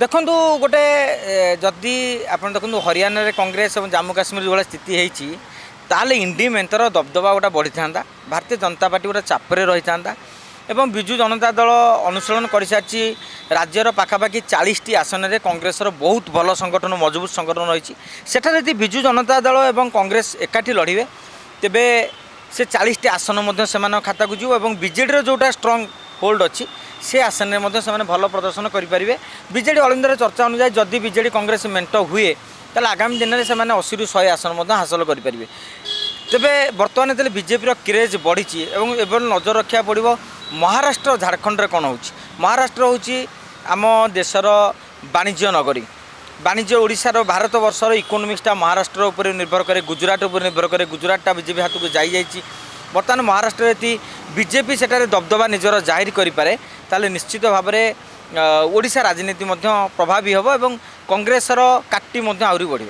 देखु गोटे जदि आप देखो हरियाणा रे कांग्रेस और जम्मू काश्मीर जो स्थिति होती ताल इंडी मेंतर दबदबा गोटा बढ़ी था भारतीय जनता पार्टी गोटे चापरे रही था एवं विजु जनता दल अनुशीलन कर सारी राज्यर पाखापाखि 40टी आसन में कांग्रेस बहुत भल संगठन मजबूत संगठन रही है विजु जनता दल और कांग्रेस एकाठी लड़े तेबे से 40टी आसन से खाता को जीव और बीजेडी जोटा स्ट्रंग होल्ड अच्छी से आसन में से भल प्रदर्शन करेंगे बीजेडी अलिंदर चर्चा अनुसार जदि बीजेडी कांग्रेस मेंट हुए ताल आगामी दिन में से 80 ରୁ 100 आसन हासिल करेंगे तेबे बर्तमान जो बीजेपी क्रेज बढ़ी एवं नजर रखा पड़ो महाराष्ट्र झारखंड कौन हो महाराष्ट्र हूँ आम देशर वाणिज्य नगरी वाणिज्य ओडिशार भारत वर्षर इकोनोमिक्सटा महाराष्ट्र उपर निर्भर करे गुजरात उपर निर्भर करे गुजरातटा बीजेपी हाथ को जाई बर्तमान महाराष्ट्र यदि बीजेपी सेठारे दबदबा निजर जाहिर करें ताले निश्चित भाव में ओडिशा राजनीति प्रभावी होब और कांग्रेसर काटी आहरी बढ़।